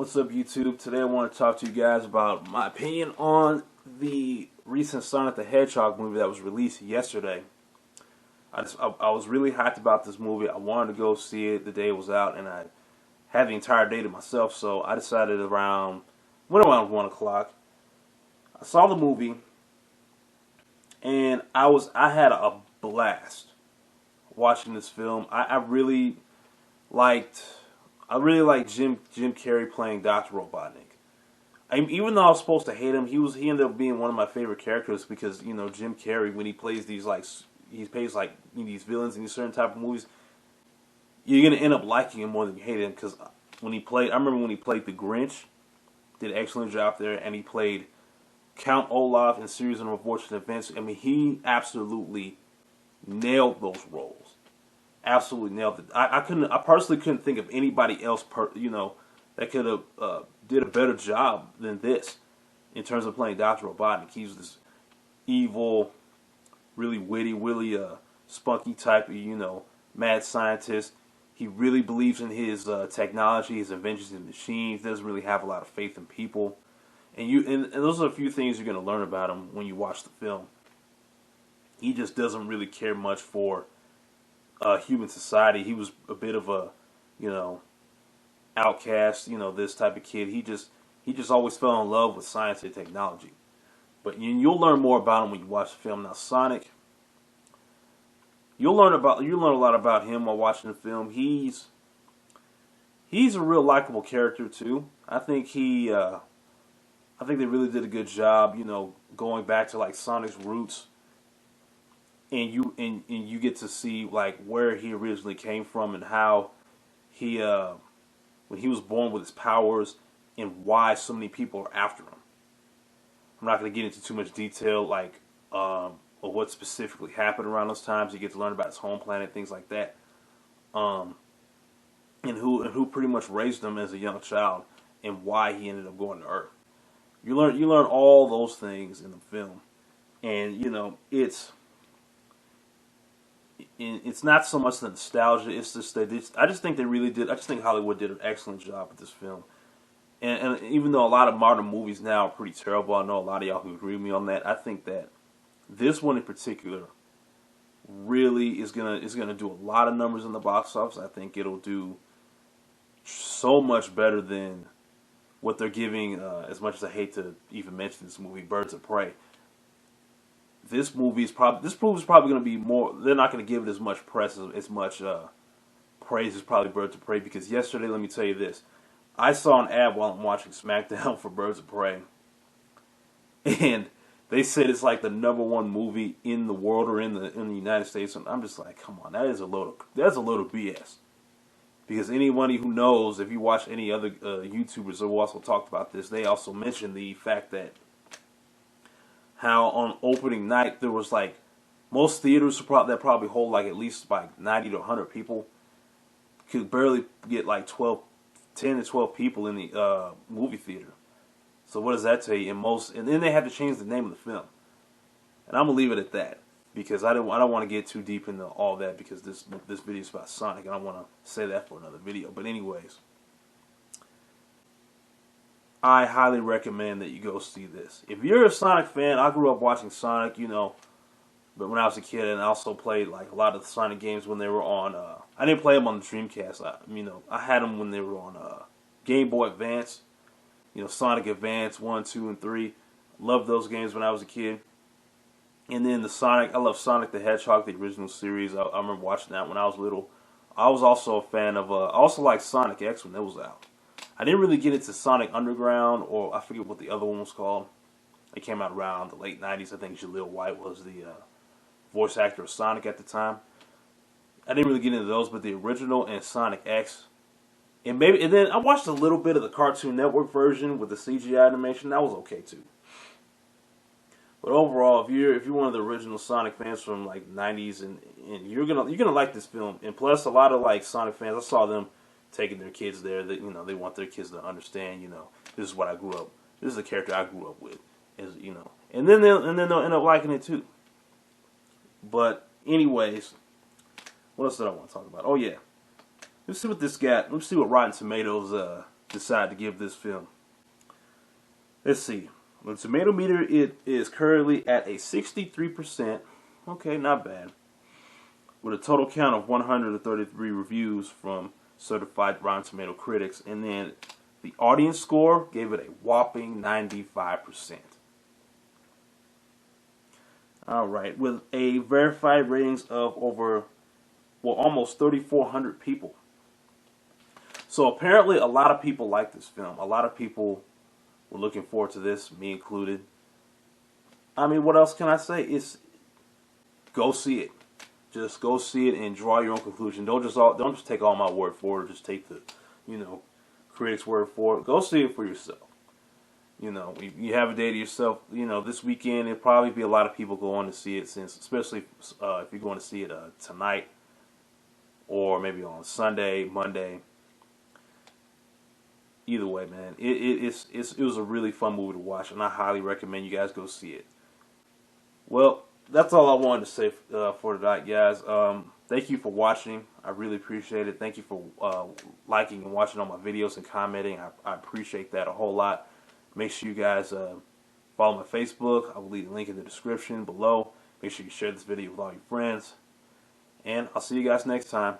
What's up, YouTube? Today I want to talk to you guys about my opinion on the recent Sonic the Hedgehog movie that was released yesterday. I was really hyped about this movie. I wanted to go see it the day it was out, and I had the entire day to myself, so I decided around 1 o'clock. I saw the movie, and I had a blast watching this film. I really liked Jim Carrey playing Dr. Robotnik. Even though I was supposed to hate him, he ended up being one of my favorite characters because Jim Carrey, when he plays these these villains in these certain type of movies, you're gonna end up liking him more than you hate him. Because I remember when he played the Grinch, did an excellent job there, and he played Count Olaf in Series of Unfortunate Events. I mean, he absolutely nailed those roles. Absolutely nailed it. I personally couldn't think of anybody else that could have did a better job than this in terms of playing Dr. Robotnik. He's this evil, really witty, really spunky type of mad scientist. He really believes in his technology, his inventions, his machines. Doesn't really have a lot of faith in people. And those are a few things you're going to learn about him when you watch the film. He just doesn't really care much for human society. He was a bit of a, outcast, this type of kid. He just always fell in love with science and technology. But you'll learn more about him when you watch the film. Now, Sonic, you'll learn a lot about him while watching the film. He's a real likable character too. I think they really did a good job, going back to like Sonic's roots. And you get to see like where he originally came from and how he when he was born with his powers and why so many people are after him. I'm not going to get into too much detail like of what specifically happened around those times. You get to learn about his home planet, things like that, and who pretty much raised him as a young child and why he ended up going to Earth. You learn all those things in the film, and it's not so much the nostalgia. It's just that I just think they really did. I just think Hollywood did an excellent job with this film. And even though a lot of modern movies now are pretty terrible, I know a lot of y'all who agree with me on that. I think that this one in particular really is gonna do a lot of numbers in the box office. I think it'll do so much better than what they're giving. As much as I hate to even mention this movie, Birds of Prey. This movie is probably going to be more. They're not going to give it as much press as much praise as probably Birds of Prey, because yesterday, let me tell you this, I saw an ad while I'm watching SmackDown for Birds of Prey, and they said it's like the #1 movie in the world or in the United States, and I'm just like, come on, that's a load of BS. Because anybody who knows, if you watch any other YouTubers who also talked about this, they also mentioned the fact that how on opening night there was like most theaters that probably hold like at least like 90 to 100 people could barely get like 10 to 12 people in the movie theater. So what does that tell you? And then they had to change the name of the film, and I'm gonna leave it at that because I don't want to get too deep into all that because this video is about Sonic and I want to say that for another video. But anyways, I highly recommend that you go see this. If you're a Sonic fan, I grew up watching Sonic, but when I was a kid, and I also played like a lot of the Sonic games when they were on. I didn't play them on the Dreamcast. I had them when they were on Game Boy Advance. Sonic Advance 1, 2, and 3. Loved those games when I was a kid. And then I love Sonic the Hedgehog, the original series. I remember watching that when I was little. I was also a fan of. I also liked Sonic X when it was out. I didn't really get into Sonic Underground, or I forget what the other one was called. It came out around the late 90s. I think Jaleel White was the voice actor of Sonic at the time. I didn't really get into those, but the original and Sonic X. And then I watched a little bit of the Cartoon Network version with the CGI animation. That was okay too. But overall, if you're one of the original Sonic fans from like 90s, and you're gonna like this film. And plus, a lot of like Sonic fans, I saw them taking their kids there. That they want their kids to understand. This is what I grew up. This is the character I grew up with. And then they'll end up liking it too. But anyways, what else did I want to talk about? Oh yeah, let's see what this got. Let's see what Rotten Tomatoes decide to give this film. Let's see. The Tomatometer, it is currently at a 63%. Okay, not bad. With a total count of 133 reviews from certified Rotten Tomato critics. And then the audience score gave it a whopping 95%. Alright, with a verified ratings of over, well, almost 3,400 people. So apparently a lot of people like this film. A lot of people were looking forward to this, me included. I mean, what else can I say? It's go see it. Just go see it and draw your own conclusion. Don't just take all my word for it. Or just take the, critics' word for it. Go see it for yourself. You have a day to yourself. This weekend it'll probably be a lot of people going to see it, especially if you're going to see it tonight or maybe on Sunday, Monday. Either way, man, it was a really fun movie to watch, and I highly recommend you guys go see it. Well, that's all I wanted to say for tonight, guys. Thank you for watching. I really appreciate it. Thank you for liking and watching all my videos and commenting. I appreciate that a whole lot. Make sure you guys follow my Facebook. I will leave a link in the description below. Make sure you share this video with all your friends. And I'll see you guys next time.